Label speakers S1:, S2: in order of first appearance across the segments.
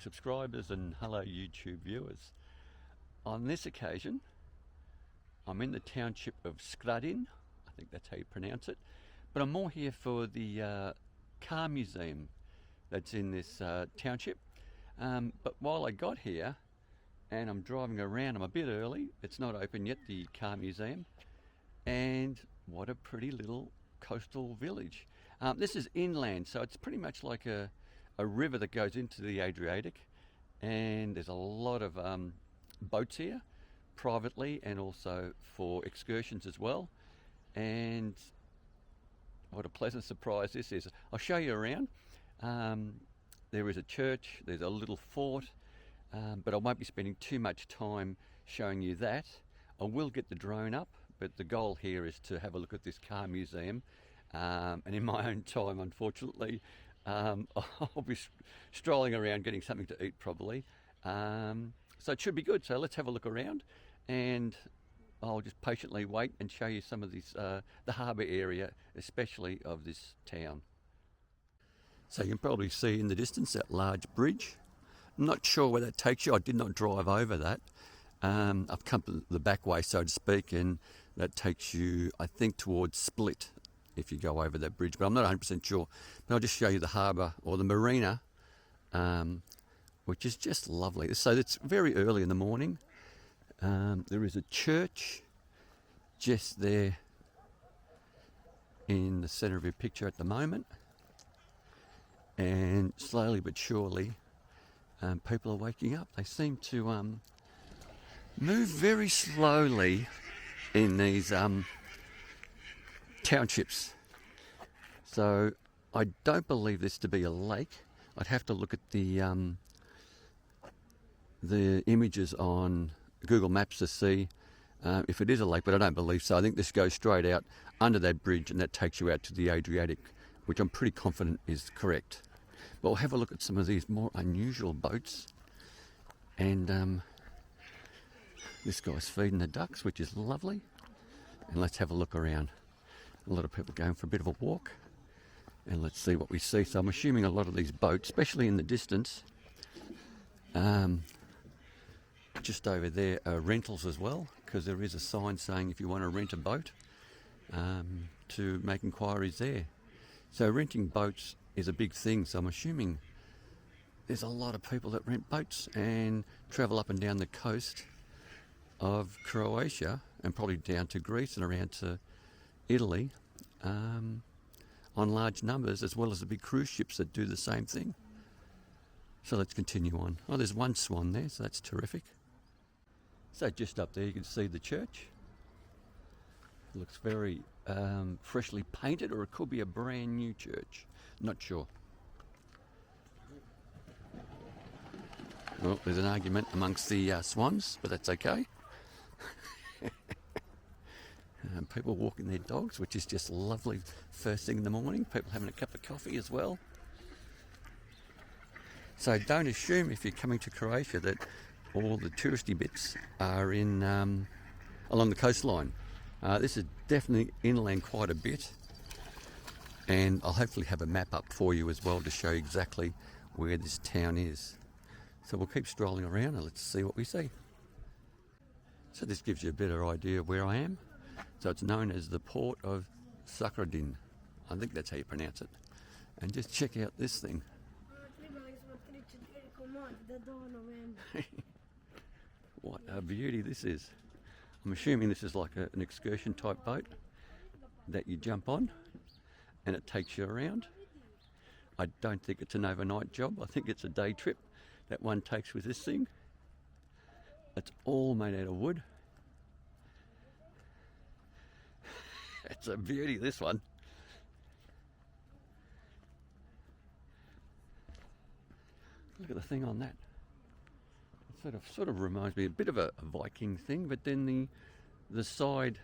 S1: Facebook subscribers and hello YouTube viewers. On this occasion, I'm in the township of Skradin, I think that's how you pronounce it, but I'm more here for the car museum that's in this township. But while I got here and I'm driving around, I'm a bit early, it's not open yet, the car museum, and what a pretty little coastal village. This is inland, so it's pretty much like a river that goes into the Adriatic, and there's a lot of boats here, privately and also for excursions as well. And what a pleasant surprise this is. I'll show you around. There is a church, there's a little fort, but I won't be spending too much time showing you that. I will get the drone up, but the goal here is to have a look at this car museum. And in my own time, unfortunately, I'll be strolling around getting something to eat probably. So it should be good. So let's have a look around, and I'll just patiently wait and show you some of this, the harbour area, especially of this town. So you can probably see in the distance that large bridge. I'm not sure where that takes you. I did not drive over that. I've come the back way, so to speak, and that takes you, I think, towards Split if you go over that bridge, but I'm not 100% sure. But I'll just show you the harbour, or the marina, which is just lovely. So it's very early in the morning. There is a church just there in the centre of your picture at the moment, and slowly but surely people are waking up. They seem to move very slowly in these townships. So I don't believe this to be a lake. I'd have to look at the images on Google Maps to see if it is a lake, but I don't believe so. I think this goes straight out under that bridge, and that takes you out to the Adriatic, which I'm pretty confident is correct. But we'll have a look at some of these more unusual boats, and this guy's feeding the ducks, which is lovely. And let's have a look around. A lot of people going for a bit of a walk, and let's see what we see. So I'm assuming a lot of these boats, especially in the distance, just over there, are rentals as well, because there is a sign saying if you want to rent a boat, to make inquiries there. So renting boats is a big thing, so I'm assuming there's a lot of people that rent boats and travel up and down the coast of Croatia and probably down to Greece and around to Italy on large numbers, as well as the big cruise ships that do the same thing. So let's continue on. Oh, there's one swan there, so that's terrific. So just up there you can see the church. It looks very freshly painted, or it could be a brand new church. Not sure. Well, there's an argument amongst the swans, but that's okay. People walking their dogs, which is just lovely first thing in the morning. People having a cup of coffee as well. So don't assume if you're coming to Croatia that all the touristy bits are in along the coastline. This is definitely inland quite a bit, and I'll hopefully have a map up for you as well to show you exactly where this town is. So we'll keep strolling around and let's see what we see. So this gives you a better idea of where I am. So it's known as the port of Skradin. I think that's how you pronounce it. And just check out this thing. What a beauty this is. I'm assuming this is like an excursion type boat that you jump on and it takes you around. I don't think it's an overnight job. I think it's a day trip that one takes with this thing. It's all made out of wood. It's a beauty, this one. Look at the thing on that. It sort of reminds me a bit of a Viking thing, but then the side,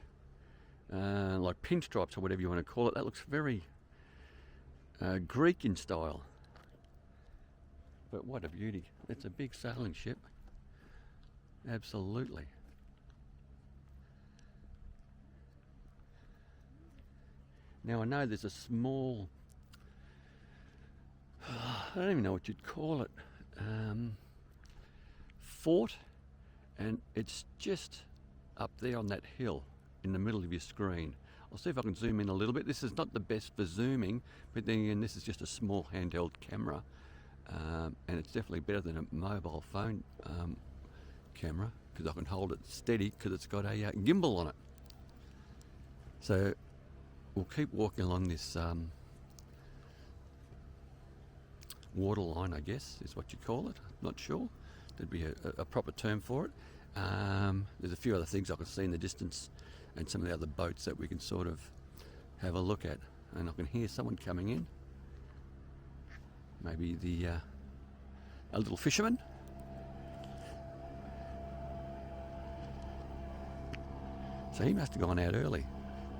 S1: like pinstripes or whatever you want to call it, that looks very Greek in style. But what a beauty. It's a big sailing ship. Absolutely. Now I know there's a small, I don't even know what you'd call it, fort, and it's just up there on that hill in the middle of your screen. I'll see if I can zoom in a little bit. This is not the best for zooming, but then again, this is just a small handheld camera, and it's definitely better than a mobile phone camera, because I can hold it steady because it's got a gimbal on it. So we'll keep walking along this water line, I guess is what you call it. Not sure. There'd be a proper term for it. There's a few other things I can see in the distance, and some of the other boats that we can sort of have a look at. And I can hear someone coming in. Maybe a little fisherman. So he must have gone out early.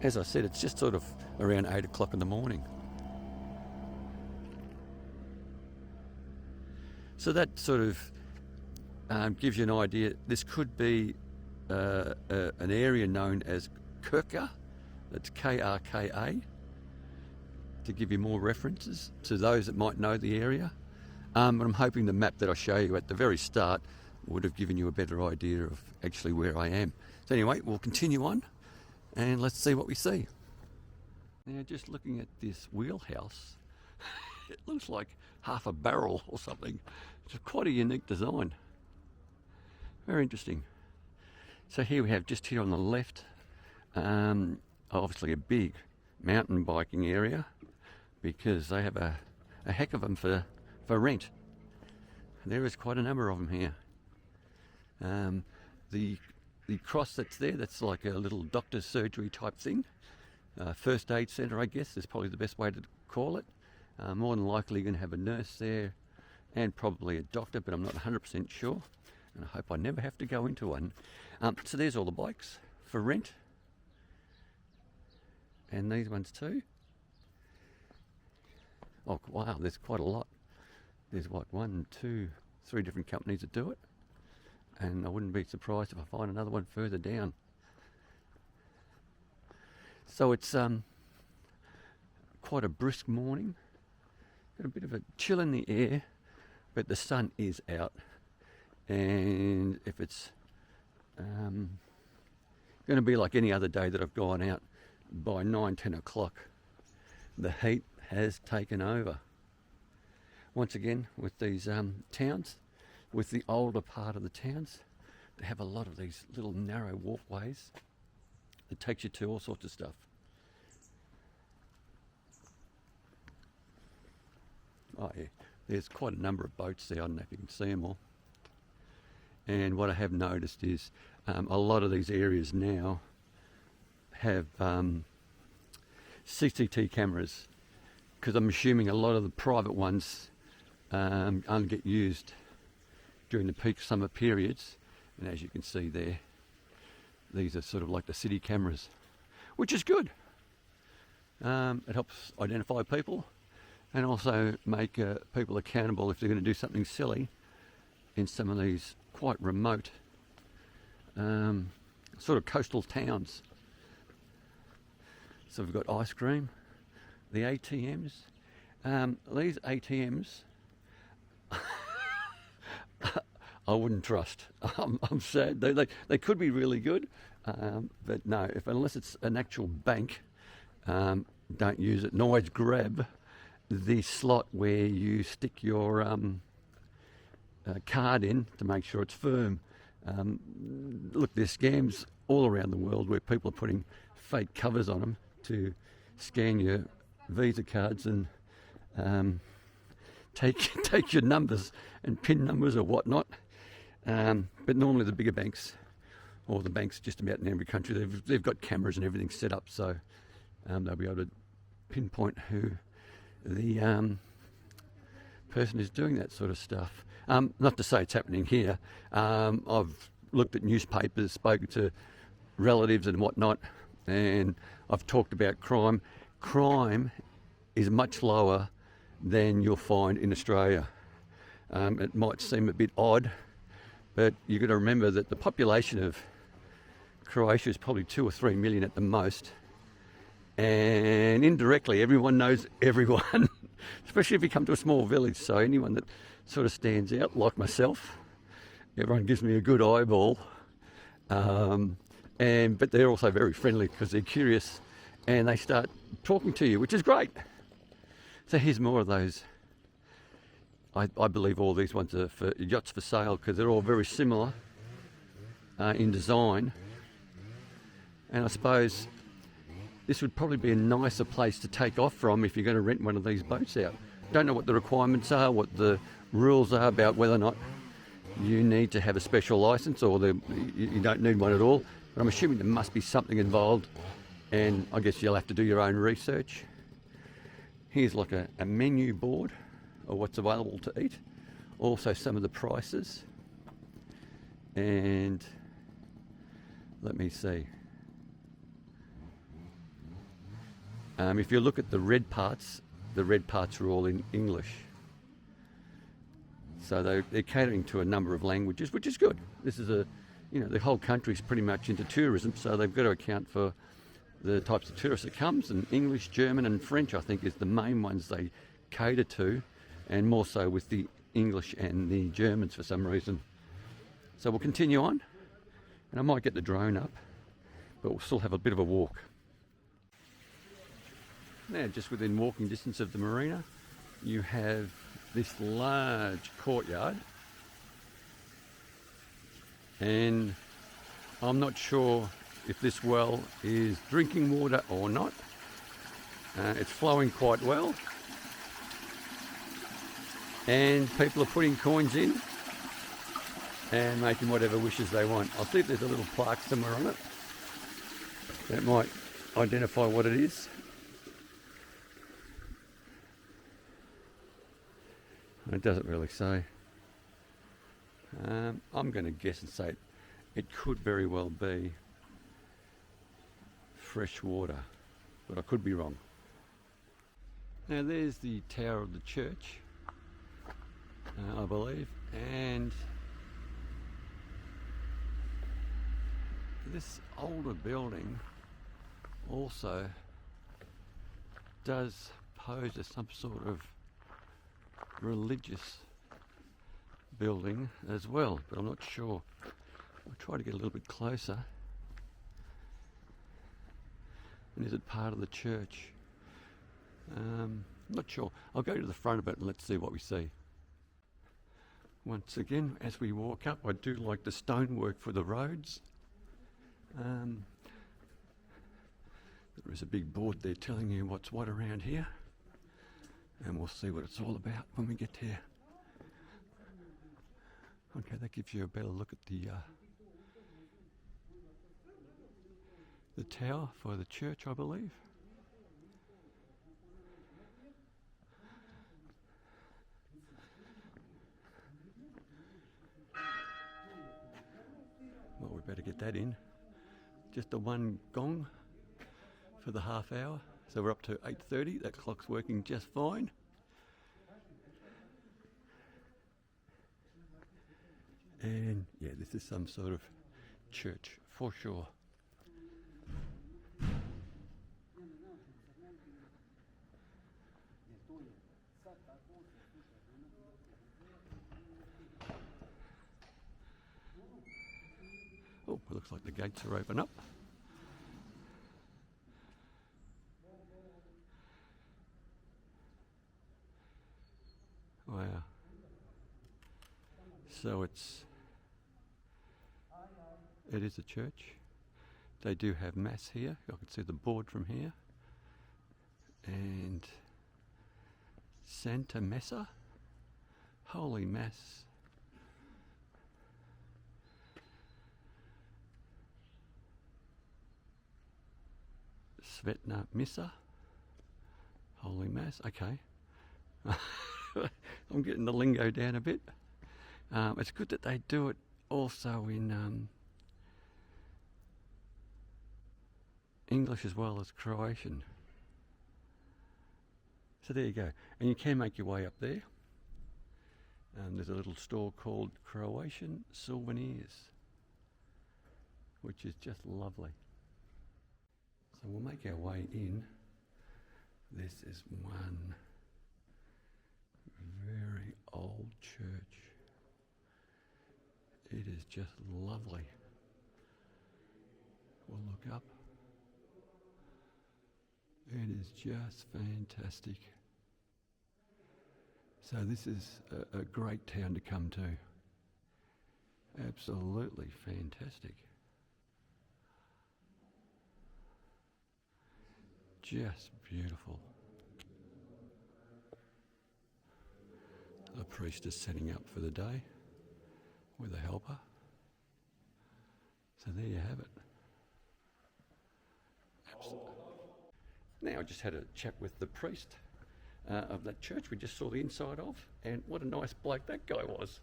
S1: As I said, it's just sort of around 8 o'clock in the morning. So that sort of gives you an idea. This could be an area known as Krka. That's Krka, to give you more references to those that might know the area. But I'm hoping the map that I show you at the very start would have given you a better idea of actually where I am. So anyway, we'll continue on and let's see what we see. Now, just looking at this wheelhouse, it looks like half a barrel or something. It's quite a unique design. Very interesting. So here we have, just here on the left, obviously a big mountain biking area, because they have a heck of them for rent. There is quite a number of them here. The cross that's there, that's like a little doctor's surgery type thing. First aid centre, I guess, is probably the best way to call it. More than likely you're going to have a nurse there and probably a doctor, but I'm not 100% sure. And I hope I never have to go into one. So there's all the bikes for rent. And these ones too. Oh wow, there's quite a lot. There's what, 1, 2, 3 different companies that do it. And I wouldn't be surprised if I find another one further down. So it's quite a brisk morning. Got a bit of a chill in the air, but the sun is out. And if it's going to be like any other day that I've gone out, by 9, 10 o'clock, the heat has taken over. Once again, with these towns, with the older part of the towns, they have a lot of these little narrow walkways that takes you to all sorts of stuff. Oh yeah, there's quite a number of boats there. I don't know if you can see them all. And what I have noticed is a lot of these areas now have CCTV cameras, because I'm assuming a lot of the private ones only get used during the peak summer periods. And as you can see there, these are sort of like the city cameras, which is good. It helps identify people and also make people accountable if they're going to do something silly in some of these quite remote sort of coastal towns. So we've got ice cream, the ATMs. These ATMs I wouldn't trust. I'm sad. They could be really good, but no, unless it's an actual bank, don't use it. And always grab the slot where you stick your card in to make sure it's firm. Look, there's scams all around the world where people are putting fake covers on them to scan your Visa cards and take your numbers and PIN numbers or whatnot. But normally the bigger banks, or the banks just about in every country, they've got cameras and everything set up, so they'll be able to pinpoint who the person is doing that sort of stuff. Not to say it's happening here. I've looked at newspapers, spoken to relatives and whatnot, and I've talked about crime. Crime is much lower than you'll find in Australia. It might seem a bit odd, but you've got to remember that the population of Croatia is probably 2 or 3 million at the most, and indirectly everyone knows everyone, especially if you come to a small village. So anyone that sort of stands out, like myself. Everyone gives me a good eyeball. But they're also very friendly because they're curious and they start talking to you, which is great. So here's more of those. I believe all these ones are for yachts for sale because they're all very similar in design. And I suppose this would probably be a nicer place to take off from if you're going to rent one of these boats out. Don't know what the requirements are, what the rules are about whether or not you need to have a special license or you don't need one at all. But I'm assuming there must be something involved, and I guess you'll have to do your own research. Here's like a menu board of what's available to eat. Also some of the prices. And let me see. If you look at the red parts are all in English. So they're catering to a number of languages, which is good. This is the whole country's pretty much into tourism, so they've got to account for the types of tourists that comes, and English, German and French I think is the main ones they cater to, and more so with the English and the Germans for some reason. So we'll continue on, and I might get the drone up, but we'll still have a bit of a walk. Now, just within walking distance of the marina, you have this large courtyard, and I'm not sure if this well is drinking water or not. It's flowing quite well, and people are putting coins in and making whatever wishes they want. I'll see if there's a little plaque somewhere on it that might identify what it is. It doesn't really say. I'm going to guess and say it could very well be fresh water, but I could be wrong. Now there's the tower of the church, I believe, and this older building also does pose as some sort of religious building as well, but I'm not sure. I'll try to get a little bit closer. And is it part of the church? Not sure. I'll go to the front of it and let's see what we see. Once again, as we walk up, I do like the stonework for the roads. There is a big board there telling you what's what around here, and we'll see what it's all about when we get here. Okay, that gives you a better look at the tower for the church, I believe. Well, we better get that in. Just the one gong for the half hour. So we're up to 8:30. That clock's working just fine. And yeah, this is some sort of church for sure. Oh, it looks like the gates are open up. Wow. So it is a church. They do have mass here. I can see the board from here. And Santa Messa, Holy Mass. Svetna Missa, Holy Mass. Okay. I'm getting the lingo down a bit. It's good that they do it also in English as well as Croatian. So there you go. And you can make your way up there. There's a little store called Croatian Souvenirs, which is just lovely. So we'll make our way in. This is one very old church. It is just lovely. We'll look up. It is just fantastic. So this is a great town to come to. Absolutely fantastic. Just beautiful. The priest is setting up for the day with a helper. So there you have it. Absolutely. Now I just had a chat with the priest of that church we just saw the inside of, and what a nice bloke that guy was.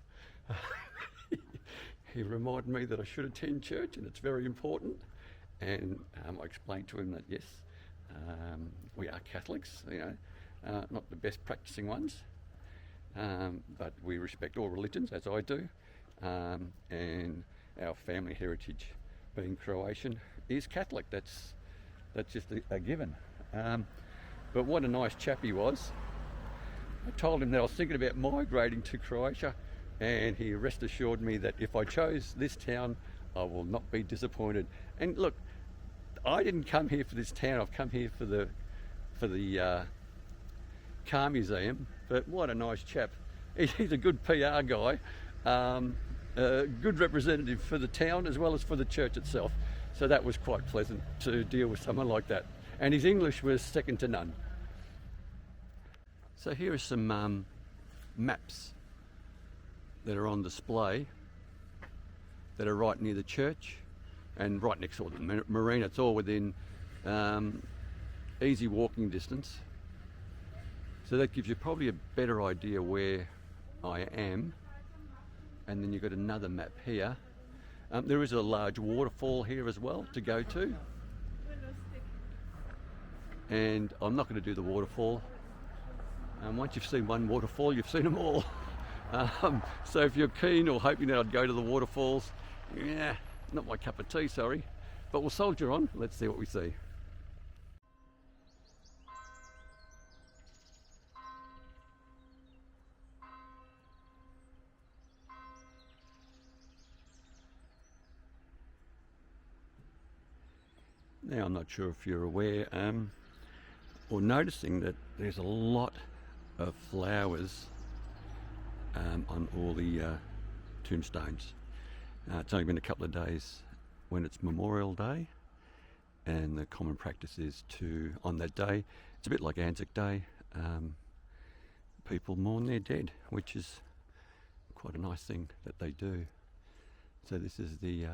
S1: He reminded me that I should attend church and it's very important, and I explained to him that yes, we are Catholics, not the best practicing ones, but we respect all religions, as I do, and our family heritage being Croatian is Catholic. That's just a given. But what a nice chap he was. I told him that I was thinking about migrating to Croatia, and he rest assured me that if I chose this town, I will not be disappointed. And look, I didn't come here for this town. I've come here for the car museum. But what a nice chap. He's a good PR guy, a good representative for the town as well as for the church itself. So that was quite pleasant to deal with someone like that. And his English was second to none. So here are some maps that are on display that are right near the church and right next door to the marina. It's all within easy walking distance. So that gives you probably a better idea where I am. And then you've got another map here. There is a large waterfall here as well to go to. And I'm not going to do the waterfall. Once you've seen one waterfall, you've seen them all. So if you're keen or hoping that I'd go to the waterfalls, yeah, not my cup of tea, sorry. But we'll soldier on. Let's see what we see. Now, I'm not sure if you're aware or noticing that there's a lot of flowers on all the tombstones. It's only been a couple of days when it's Memorial Day, and the common practice is to, on that day, it's a bit like Anzac Day, people mourn their dead, which is quite a nice thing that they do. So this is the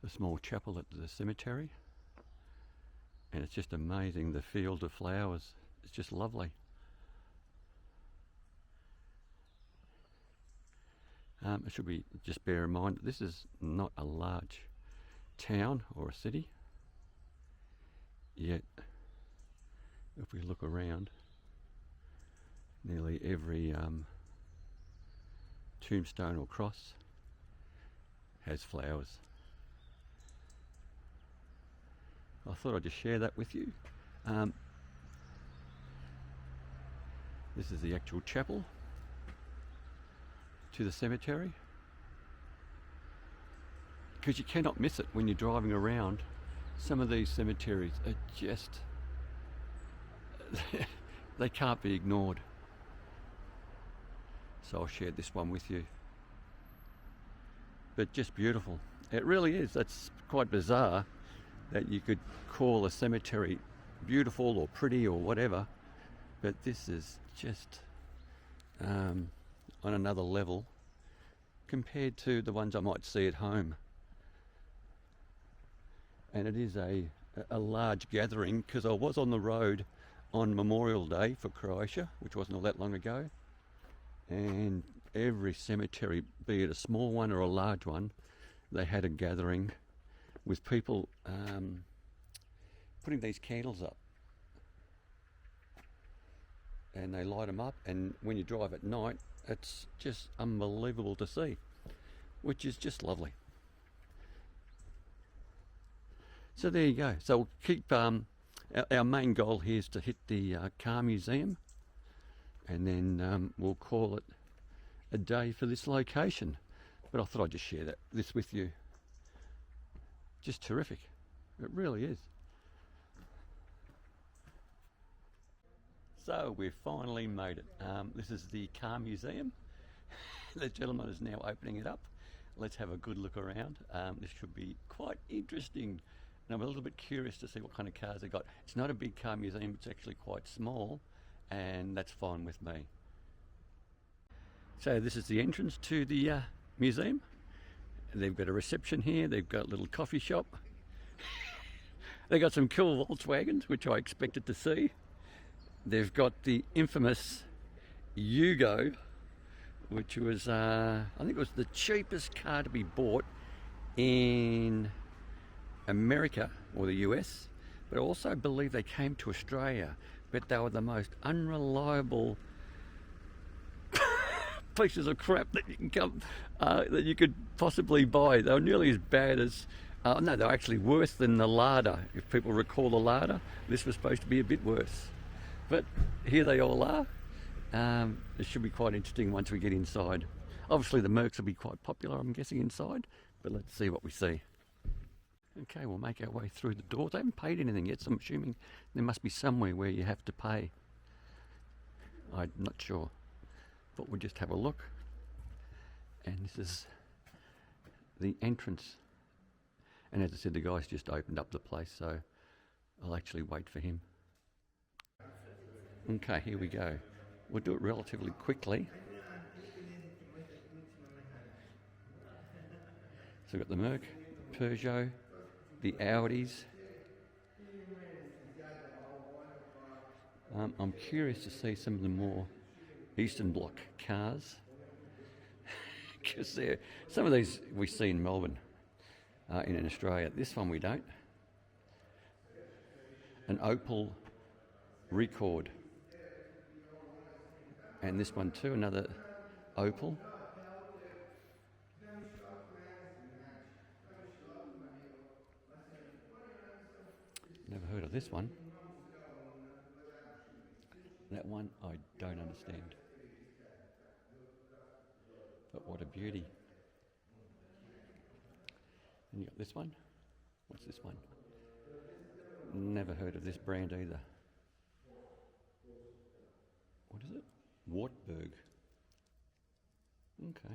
S1: small chapel at the cemetery, and it's just amazing, the field of flowers. It's just lovely. It should be, just bear in mind that this is not a large town or a city, yet if we look around, nearly every tombstone or cross has flowers. I thought I'd just share that with you. This is the actual chapel to the cemetery, because you cannot miss it when you're driving around. Some of these cemeteries are just they can't be ignored. So I'll share this one with you. But just beautiful. It really is. That's quite bizarre that you could call a cemetery beautiful or pretty or whatever, but this is just on another level compared to the ones I might see at home. And it is a large gathering, because I was on the road on Memorial Day for Croatia, which wasn't all that long ago, and every cemetery, be it a small one or a large one, they had a gathering with people putting these candles up, and they light them up, and when you drive at night, it's just unbelievable to see, which is just lovely. So there you go. So we'll keep our main goal here is to hit the car museum, and then we'll call it a day for this location. But I thought I'd just share this with you. Just terrific. It really is. So we've finally made it. This is the car museum. The gentleman is now opening it up. Let's have a good look around. This should be quite interesting. And I'm a little bit curious to see what kind of cars they got. It's not a big car museum, it's actually quite small, and that's fine with me. So this is the entrance to the museum. They've got a reception here, they've got a little coffee shop. They've got some cool Volkswagens, which I expected to see. They've got the infamous Yugo, which was, I think it was the cheapest car to be bought in America or the US, but I also believe they came to Australia, but they were the most unreliable pieces of crap that you could possibly buy. They were nearly as bad as, no, they were actually worse than the Lada. If people recall the Lada, this was supposed to be a bit worse. But here they all are. It should be quite interesting once we get inside. Obviously the Mercs will be quite popular, I'm guessing, inside, but let's see what we see. Okay, we'll make our way through the doors. They haven't paid anything yet, so I'm assuming there must be somewhere where you have to pay. I'm not sure, but we'll just have a look. And this is the entrance. And as I said, the guy's just opened up the place, so I'll actually wait for him. Okay, here we go. We'll do it relatively quickly. So we've got the Merc, Peugeot, the Audis. I'm curious to see some of the more Eastern Bloc cars, because some of these we see in Melbourne, in Australia. This one we don't. An Opel Record. And this one too, another Opel. Never heard of this one. That one I don't understand. But what a beauty. And you got this one. What's this one? Never heard of this brand either. What is it? Wartburg. Okay.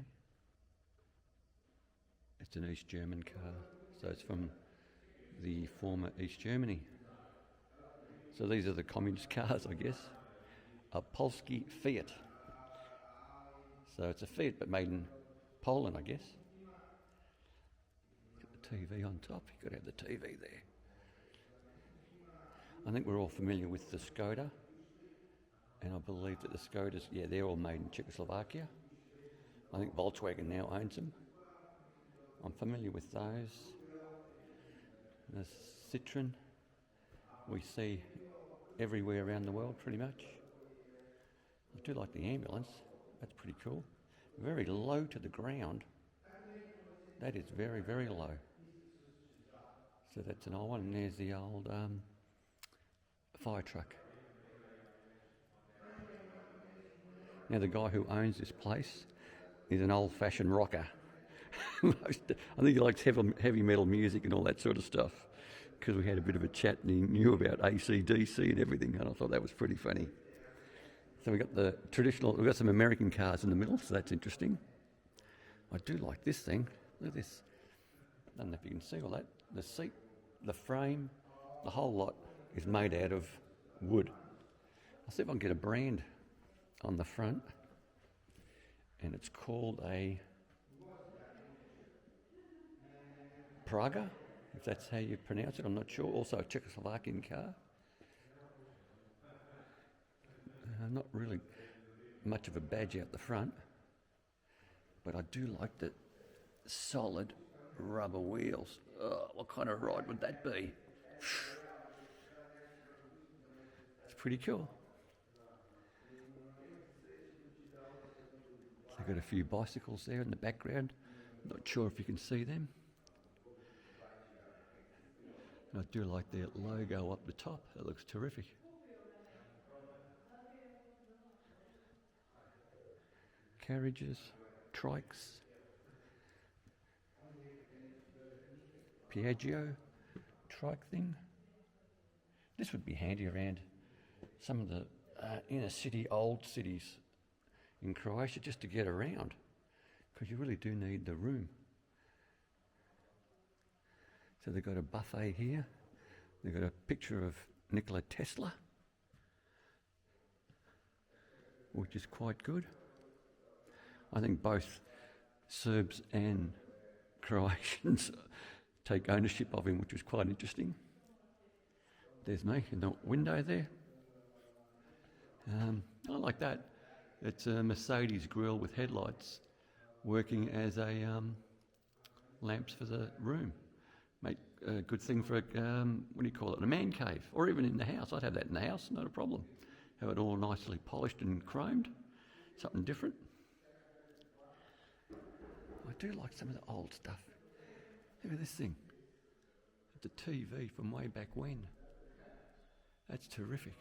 S1: It's an East German car, so it's from the former East Germany. So these are the communist cars, I guess. A Polski Fiat. So it's a Fiat but made in Poland, I guess. Got the TV on top, you've got to have the TV there. I think we're all familiar with the Skoda. And I believe that the Skodas, yeah, they're all made in Czechoslovakia. I think Volkswagen now owns them. I'm familiar with those. The Citroen, we see everywhere around the world pretty much. I do like the ambulance, that's pretty cool. Very low to the ground. That is very, very low. So that's an old one, and there's the old fire truck. Now the guy who owns this place is an old-fashioned rocker. I think he likes heavy metal music and all that sort of stuff, because we had a bit of a chat and he knew about AC/DC and everything, and I thought that was pretty funny. So we've got some American cars in the middle, so that's interesting. I do like this thing. Look at this. I don't know if you can see all that. The seat, the frame, the whole lot is made out of wood. I'll see if I can get a brand on the front, and it's called a Praga, if that's how you pronounce it, I'm not sure. Also a Czechoslovakian car. Not really much of a badge out the front, but I do like the solid rubber wheels. Oh, what kind of ride would that be? It's pretty cool. They've got a few bicycles there in the background. Not sure if you can see them. And I do like their logo up the top. That looks terrific. carriages, trikes, Piaggio trike thing. This would be handy around some of the inner city, old cities in Croatia, just to get around, because you really do need the room. So they've got a buffet here. They've got a picture of Nikola Tesla, which is quite good. I think both Serbs and Croatians take ownership of him, which was quite interesting. There's me in the window there. I like that. It's a Mercedes grille with headlights working as a lamps for the room. Make a good thing for a man cave, or even in the house. I'd have that in the house, not a problem. Have it all nicely polished and chromed, something different. I do like some of the old stuff. Look at this thing. It's a TV from way back when. That's terrific.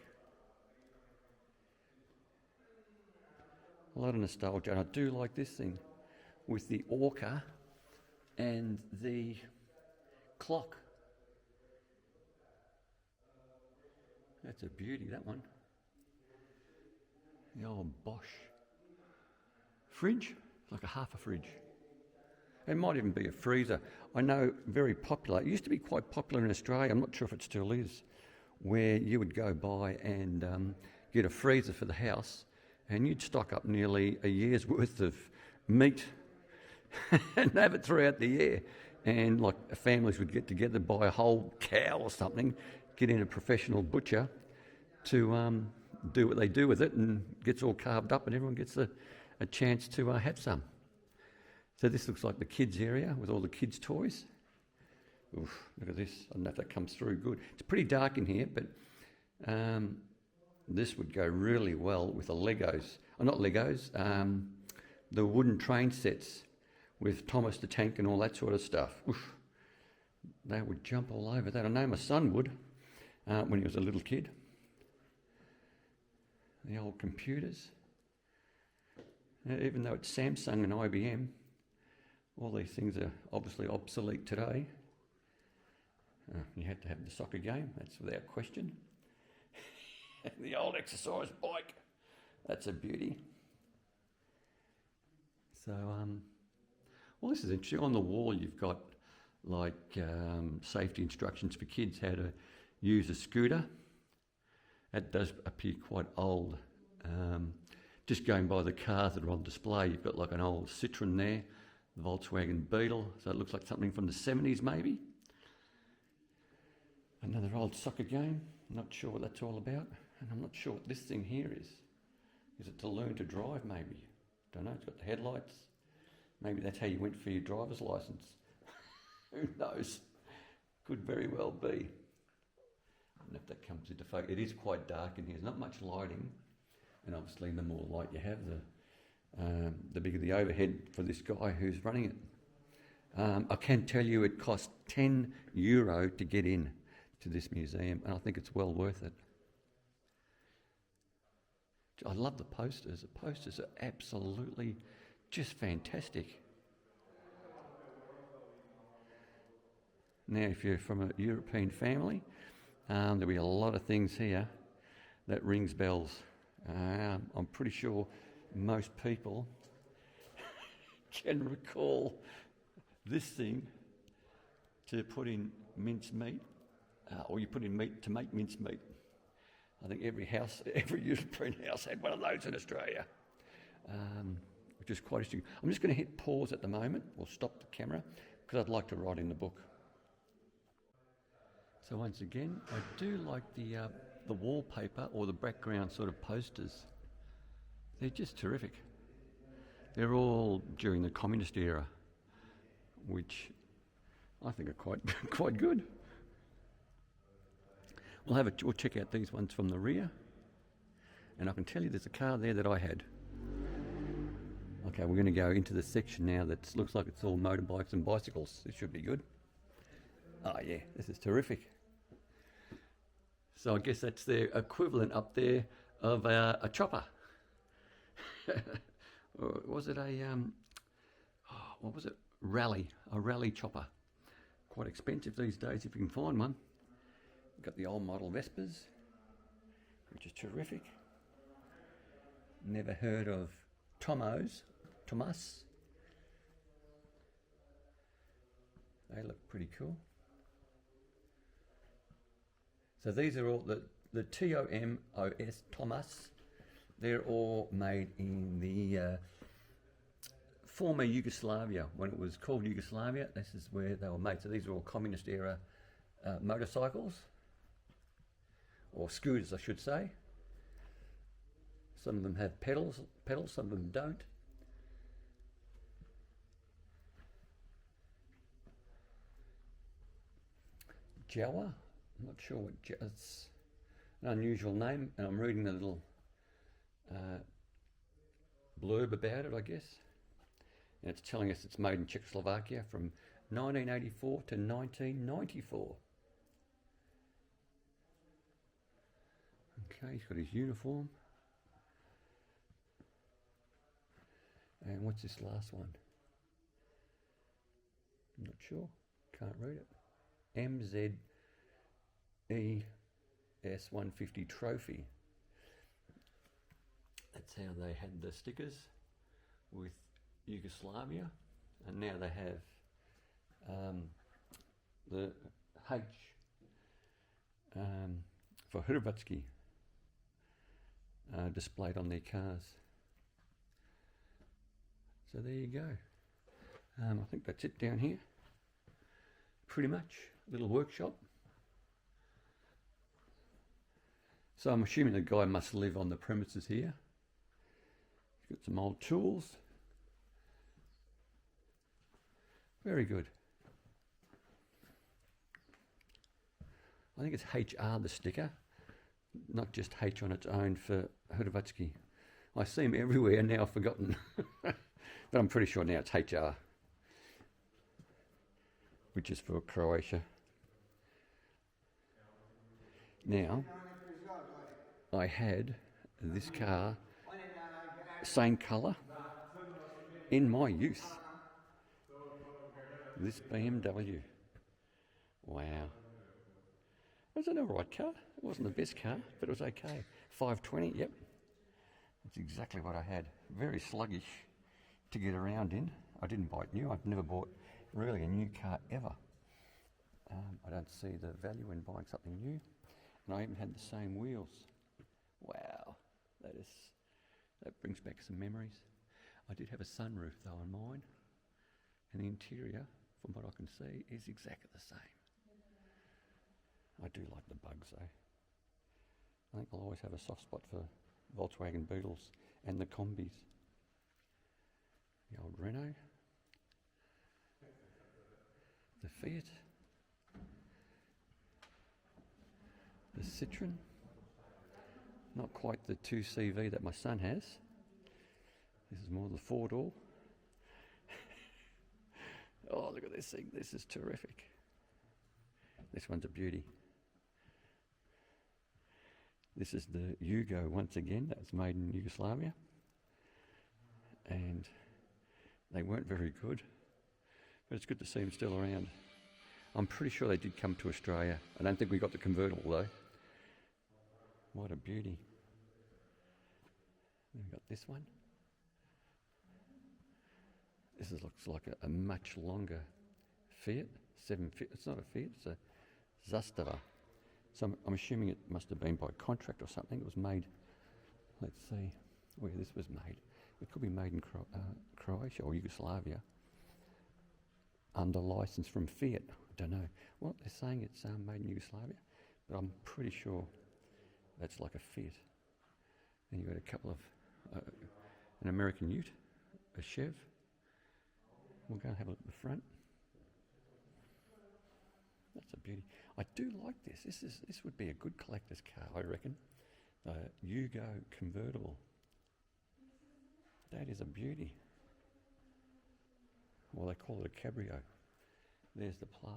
S1: A lot of nostalgia, and I do like this thing with the orca and the clock. That's a beauty, that one. The old Bosch fridge, like a half a fridge. It might even be a freezer. I know, very popular. It used to be quite popular in Australia. I'm not sure if it still is, where you would go by and get a freezer for the house, and you'd stock up nearly a year's worth of meat and have it throughout the year. And like families would get together, buy a whole cow or something, get in a professional butcher to do what they do with it, and gets all carved up, and everyone gets a chance to have some. So this looks like the kids area with all the kids' toys. Oof, look at this. I don't know if that comes through good. It's pretty dark in here, but this would go really well with the Legos. Not Legos, the wooden train sets with Thomas the Tank and all that sort of stuff. Oof, they would jump all over that. I know my son would when he was a little kid. The old computers. Even though it's Samsung and IBM, all these things are obviously obsolete today. You had to have the soccer game, that's without question. The old exercise bike, that's a beauty. So, well, this is interesting. On the wall, you've got like safety instructions for kids, how to use a scooter. That does appear quite old. Just going by the cars that are on display, you've got like an old Citroen there, the Volkswagen Beetle, so it looks like something from the 70s maybe. Another old soccer game, not sure what that's all about, and I'm not sure what this thing here is. Is it to learn to drive maybe? Don't know, it's got the headlights. Maybe that's how you went for your driver's licence. Who knows? Could very well be. I don't know if that comes into focus. It is quite dark in here, there's not much lighting. And obviously the more light you have, the bigger the overhead for this guy who's running it. I can tell you it cost €10 to get in to this museum, and I think it's well worth it. I love the posters. The posters are absolutely just fantastic. Now, if you're from a European family, there'll be a lot of things here that rings bells. I'm pretty sure most people can recall this thing to put in mince meat, or you put in meat to make mince meat. I think every European house had one of those in Australia, which is quite interesting. I'm just going to hit pause at the moment, or stop the camera, because I'd like to write in the book. So once again, I do like the wallpaper or the background sort of posters. They're just terrific. They're all during the communist era, which I think are quite good. We'll check out these ones from the rear, and I can tell you there's a car there that I had. Okay, we're going to go into the section now that looks like it's all motorbikes and bicycles. This should be good. Oh yeah, this is terrific. So I guess that's their equivalent up there of a chopper. Or was it a, what was it? A rally chopper. Quite expensive these days if you can find one. We've got the old model Vespers, which is terrific. Never heard of Thomas. They look pretty cool. So these are all the TOMOS, Thomas. They're all made in the former Yugoslavia, when it was called Yugoslavia. This is where they were made. So these are all communist era motorcycles, or scooters I should say. Some of them have pedals, some of them don't. Jawa, I'm not sure what it's an unusual name, and I'm reading the little blurb about it, I guess. And it's telling us it's made in Czechoslovakia from 1984 to 1994. Okay, he's got his uniform. And what's this last one? I'm not sure, can't read it. MZES 150 trophy. That's how they had the stickers with Yugoslavia, and now they have the H for Hrvatski displayed on their cars. So there you go. I think that's it down here. Pretty much, little workshop. So I'm assuming the guy must live on the premises here. He's got some old tools. Very good. I think it's HR, the sticker, not just H on its own for Hrvatski. I see them everywhere now, I've forgotten. But I'm pretty sure now it's HR, which is for Croatia. Now, I had this car, same colour, in my youth. This BMW. Wow. It was an alright car. It wasn't the best car, but it was okay. 520, yep. That's exactly what I had. Very sluggish to get around in. I didn't buy it new. I've never bought really a new car ever. I don't see the value in buying something new. And I even had the same wheels. Wow. That brings back some memories. I did have a sunroof though on mine. And the interior, from what I can see, is exactly the same. I do like the bugs though. I think I'll always have a soft spot for Volkswagen Beetles and the combis. The old Renault. The Fiat. The Citroen. Not quite the 2CV that my son has. This is more the four-door. Oh, look at this thing. This is terrific. This one's a beauty. This is the Yugo once again. That was made in Yugoslavia. And they weren't very good. But it's good to see them still around. I'm pretty sure they did come to Australia. I don't think we got the convertible though. What a beauty. We've got this one. This looks like a much longer Fiat. It's not a Fiat, it's a Zastava. So I'm assuming it must have been by contract or something. It was made, let's see where this was made. It could be made in Croatia or Yugoslavia under license from Fiat. I don't know. Well, they're saying it's made in Yugoslavia, but I'm pretty sure that's like a Fiat. Then you've got a couple of, an American Ute, a Chev. We'll go and have a look at the front. That's a beauty. I do like this. This would be a good collector's car, I reckon. Yugo convertible. That is a beauty. Well, they call it a cabrio. There's the plaque.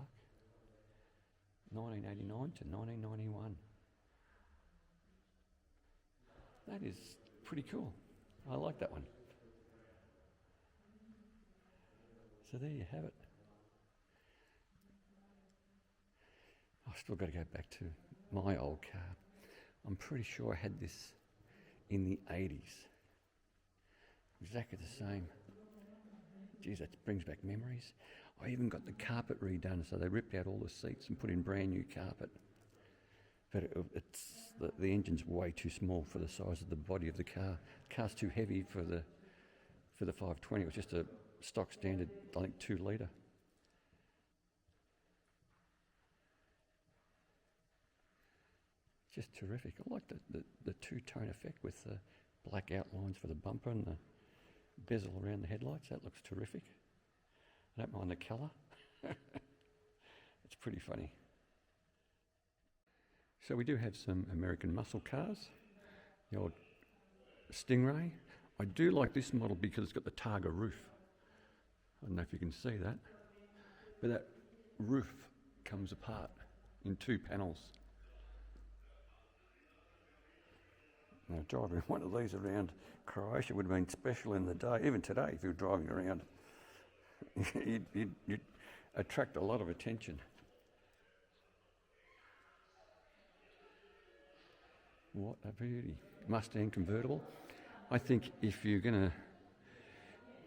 S1: 1989 to 1991. That is pretty cool. I like that one. So there you have it. I've still got to go back to my old car. I'm pretty sure I had this in the 80s. Exactly the same. Geez, that brings back memories. I even got the carpet redone, so they ripped out all the seats and put in brand new carpet. But the engine's way too small for the size of the body of the car. The car's too heavy for the 520. It was just a stock standard, I think, 2 litre. Just terrific. I like the two-tone effect with the black outlines for the bumper and the bezel around the headlights. That looks terrific. I don't mind the colour. It's pretty funny. So we do have some American muscle cars. The old Stingray. I do like this model because it's got the Targa roof. I don't know if you can see that. But that roof comes apart in 2 panels. Now, driving one of these around Croatia would have been special in the day. Even today, if you were driving around, you'd attract a lot of attention. What a beauty. Mustang convertible. I think if you're going to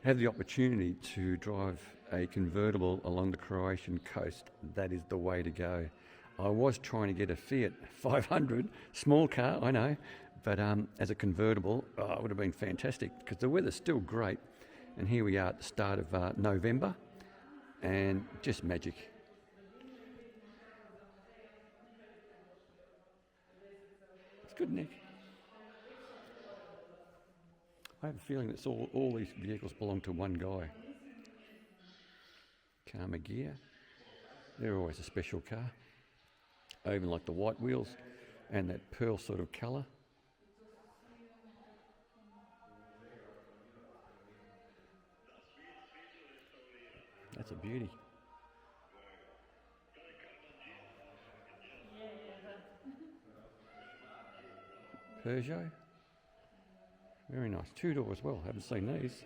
S1: have the opportunity to drive a convertible along the Croatian coast, that is the way to go. I was trying to get a Fiat 500, small car, I know, but as a convertible, it would have been fantastic because the weather's still great. And here we are at the start of November, and just magic. It's good, Nick. I have a feeling that all these vehicles belong to one guy. Karma gear. They're always a special car. I even like the white wheels and that pearl sort of colour. That's a beauty. Peugeot. Very nice. 2-door as well. Haven't seen these.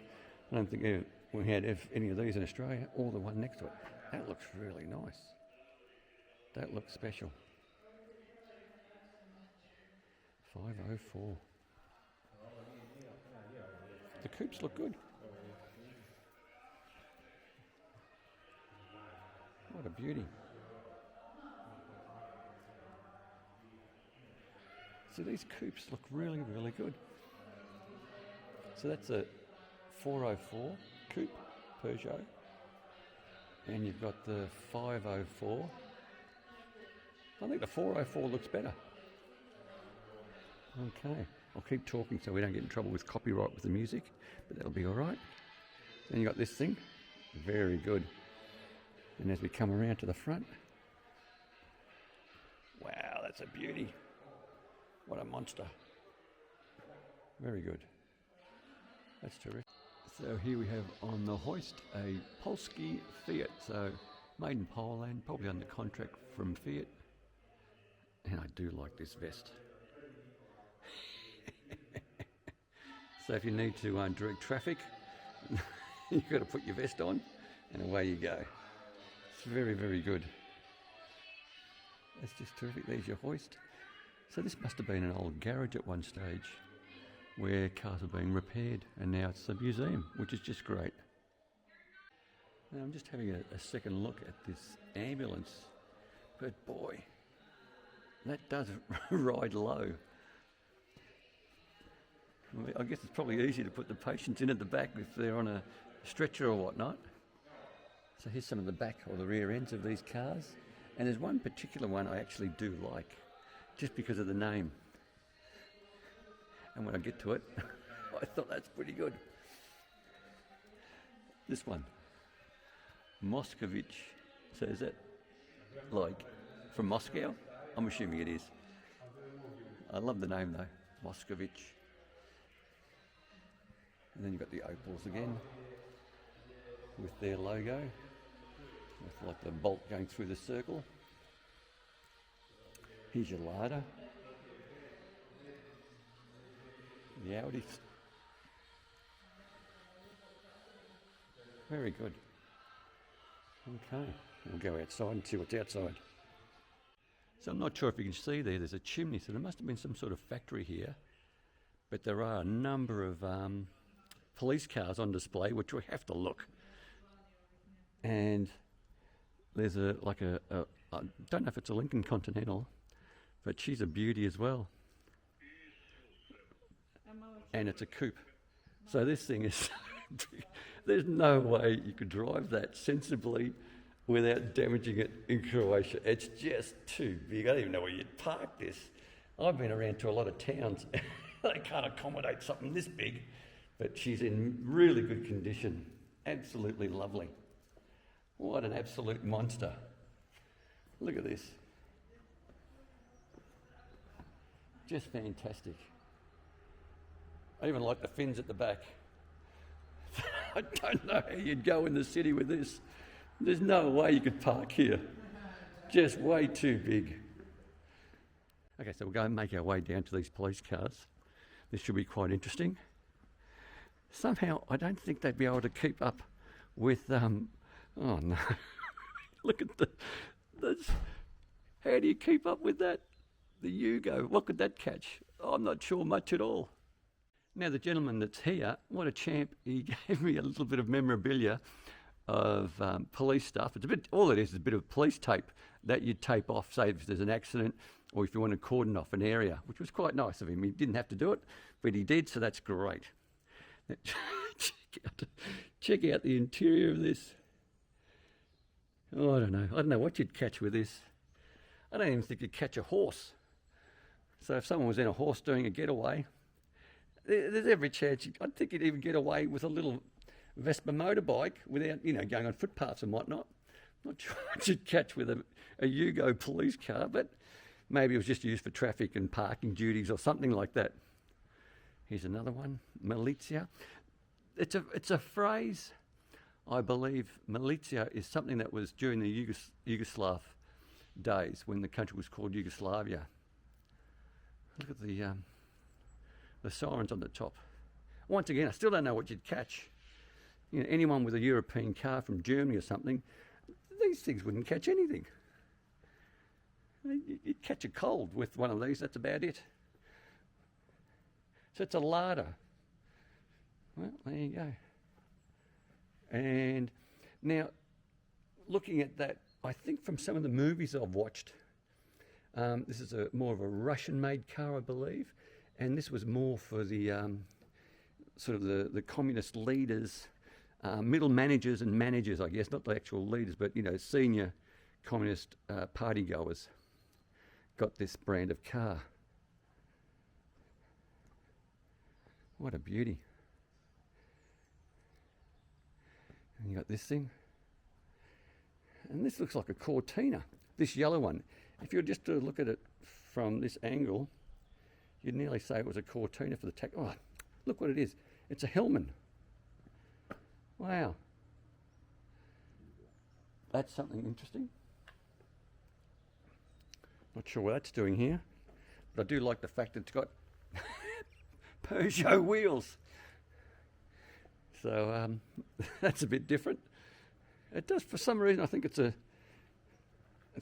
S1: I don't think we had any of these in Australia, or the one next to it. That looks really nice. That looks special. 504. The coupes look good. What a beauty. So these coupes look really, really good. So that's a 404 coupe Peugeot. And you've got the 504. I think the 404 looks better. Okay, I'll keep talking so we don't get in trouble with copyright with the music, but that'll be all right. Then you got this thing, very good. And as we come around to the front, wow, that's a beauty. What a monster. Very good. That's terrific. So here we have on the hoist a Polski Fiat, so made in Poland, probably under contract from Fiat. And I do like this vest. So if you need to direct traffic, you've got to put your vest on and away you go. It's very, very good. That's just terrific. There's your hoist. So this must have been an old garage at one stage where cars were being repaired, and now it's a museum, which is just great. Now I'm just having a second look at this ambulance, but boy, that does ride low. I guess it's probably easy to put the patients in at the back if they're on a stretcher or whatnot. So here's some of the back or the rear ends of these cars. And there's one particular one I actually do like, just because of the name. And when I get to it, I thought that's pretty good. This one, Moscovich. So is that like from Moscow? I'm assuming it is. I love the name though, Moscovich. And then you've got the Opals again with their logo, with like the bolt going through the circle. Here's your Lada. The Audis. Very good. Okay, we'll go outside and see what's outside. So I'm not sure if you can see there's a chimney, so there must have been some sort of factory here. But there are a number of police cars on display, which we have to look. And there's I don't know if it's a Lincoln Continental, but she's a beauty as well. And it's a coupe. So this thing is, there's no way you could drive that sensibly without damaging it in Croatia. It's just too big. I don't even know where you'd park this. I've been around to a lot of towns. They can't accommodate something this big, but she's in really good condition. Absolutely lovely. What an absolute monster. Look at this. Just fantastic. I even like the fins at the back. I don't know how you'd go in the city with this. There's no way you could park here. Just way too big. Okay, so we'll go and make our way down to these police cars. This should be quite interesting. Somehow, I don't think they'd be able to keep up with, oh no. Look at this. How do you keep up with that? The Yugo, what could that catch? I'm not sure much at all. Now the gentleman that's here, what a champ. He gave me a little bit of memorabilia of police stuff. It's all it is a bit of police tape that you tape off, say if there's an accident or if you want to cordon off an area, which was quite nice of him. He didn't have to do it, but he did, so that's great. Check out the interior of this. Oh, I don't know what you'd catch with this. I don't even think you'd catch a horse. So if someone was in a horse doing a getaway, there's every chance. I think you'd even get away with a little Vespa motorbike without, going on footpaths and whatnot. Not sure what you'd catch with a Yugo police car, but maybe it was just used for traffic and parking duties or something like that. Here's another one, militia. It's a phrase, I believe. Militia is something that was during the Yugoslav days when the country was called Yugoslavia. Look at the sirens on the top. Once again, I still don't know what you'd catch. Anyone with a European car from Germany or something, these things wouldn't catch anything. You'd catch a cold with one of these, that's about it. So it's a Lada. Well, there you go. And now, looking at that, I think from some of the movies I've watched, this is more of a Russian-made car, I believe, and this was more for the sort of the communist leaders, middle managers and managers, I guess, not the actual leaders, but senior communist party goers got this brand of car. What a beauty. And you got this thing. And this looks like a Cortina, this yellow one. If you were just to look at it from this angle, you'd nearly say it was a Cortina for the tech. Oh, look what it is. It's a Hellman. Wow. That's something interesting. Not sure what that's doing here, but I do like the fact that it's got Peugeot wheels. So that's a bit different. It does, for some reason, I think it's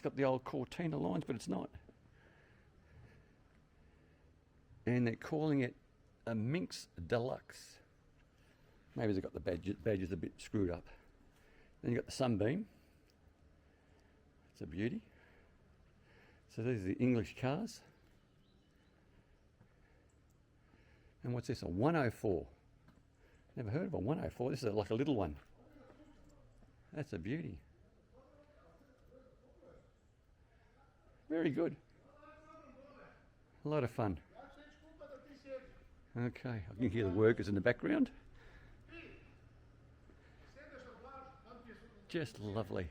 S1: got the old Cortina lines, but it's not. And they're calling it a Minx Deluxe. Maybe they've got the badges a bit screwed up. Then you've got the Sunbeam. It's a beauty. So these are the English cars. And what's this? A 104. Never heard of a 104. This is like a little one. That's a beauty. Very good. A lot of fun. Okay, I can hear the workers in the background. Just lovely.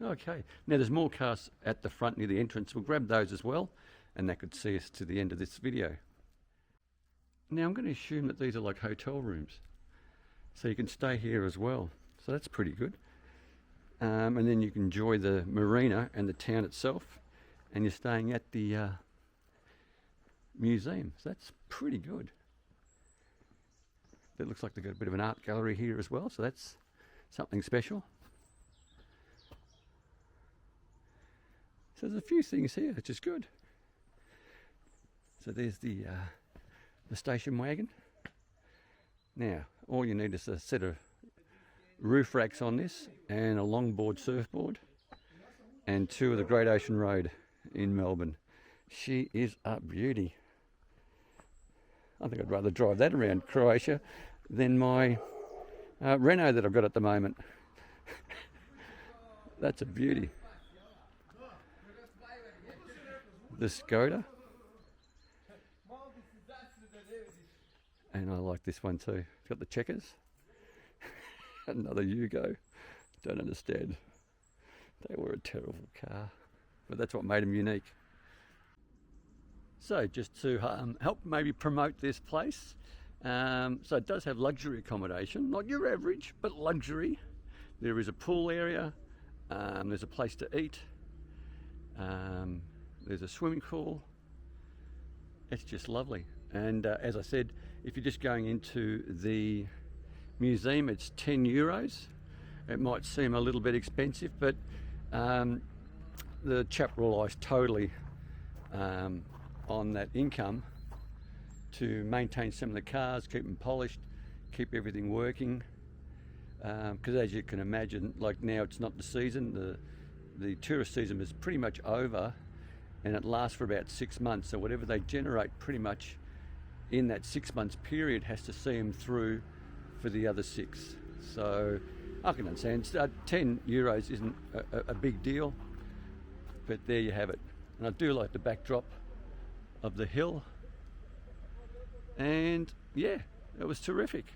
S1: Okay, now there's more cars at the front near the entrance. We'll grab those as well, and that could see us to the end of this video. Now I'm going to assume that these are like hotel rooms, so you can stay here as well. So that's pretty good. And then you can enjoy the marina and the town itself, and you're staying at the museum. So that's pretty good. It looks like they've got a bit of an art gallery here as well, so that's something special. So there's a few things here, which is good. So there's the station wagon. Now, all you need is a set of roof racks on this and a longboard surfboard and 2 of the Great Ocean Road in Melbourne. She is a beauty. I think I'd rather drive that around Croatia than my Renault that I've got at the moment. That's a beauty. The Skoda. And I like this one too. It's got the checkers. Another Yugo. Don't understand. They were a terrible car, but that's what made them unique. So just to help maybe promote this place, so it does have luxury accommodation, not your average, but luxury. There is a pool area, there's a place to eat, there's a swimming pool. It's just lovely. And as I said, if you're just going into the museum, it's €10. It might seem a little bit expensive, but the chap relies totally on that income to maintain some of the cars, keep them polished, keep everything working. Because as you can imagine, like now it's not the season, the tourist season is pretty much over, and it lasts for about 6 months. So whatever they generate pretty much in that 6 months period has to see them through for the other 6. So I can understand €10 isn't a big deal, but there you have it. And I do like the backdrop of the hill, and yeah, it was terrific.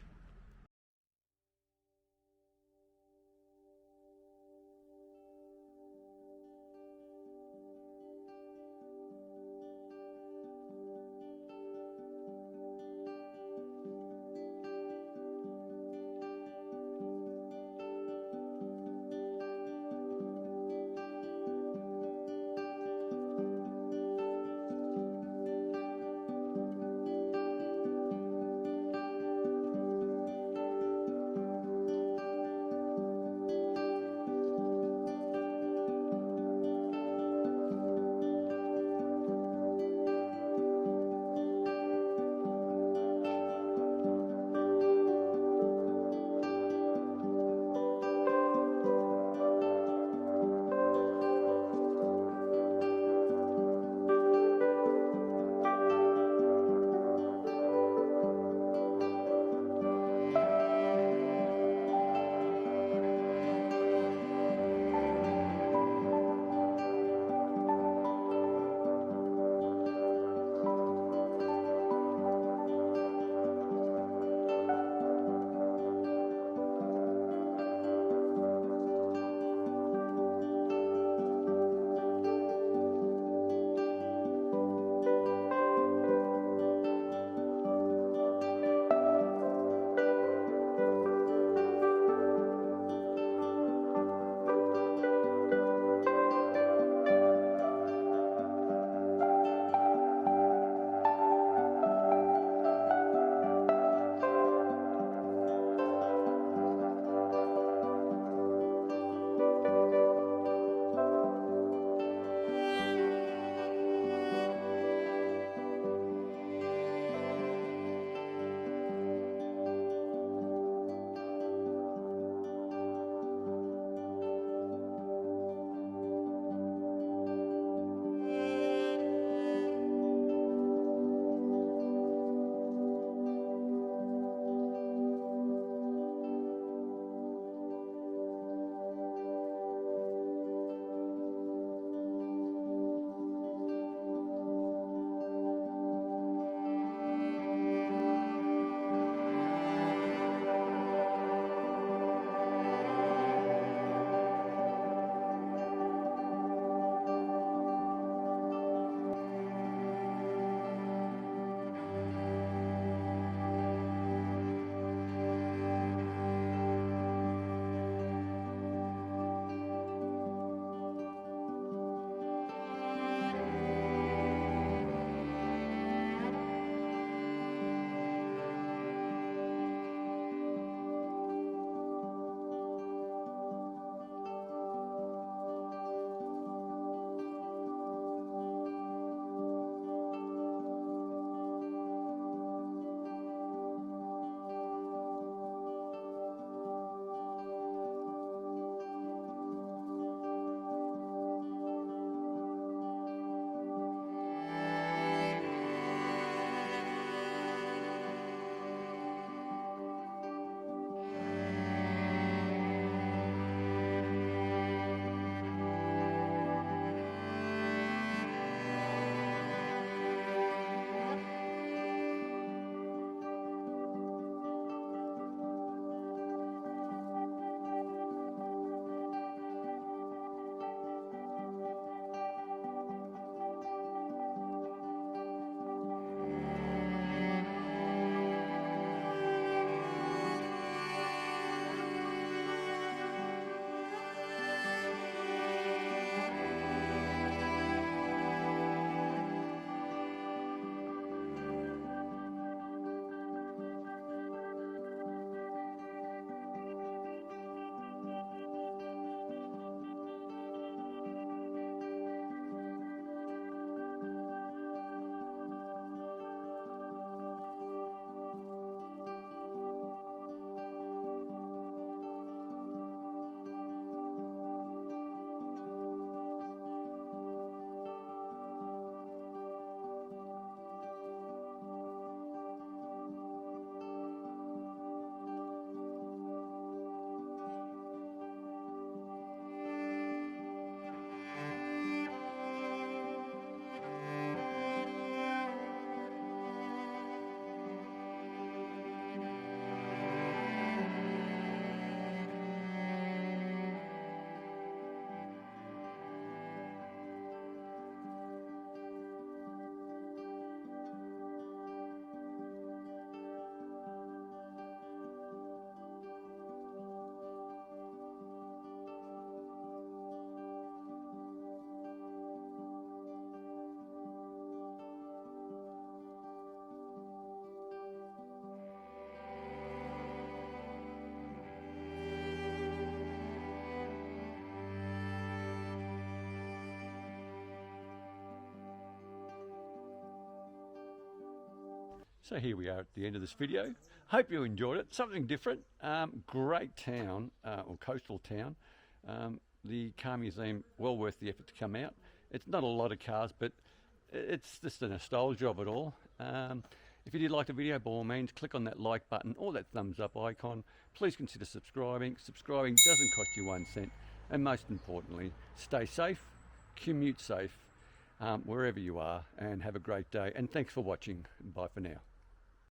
S1: So here we are at the end of this video. Hope you enjoyed it. Something different. Great town, or coastal town. The car museum, well worth the effort to come out. It's not a lot of cars, but it's just the nostalgia of it all. If you did like the video, by all means, click on that like button or that thumbs up icon. Please consider subscribing. Subscribing doesn't cost you 1 cent. And most importantly, stay safe, commute safe, wherever you are, and have a great day. And thanks for watching. Bye for now.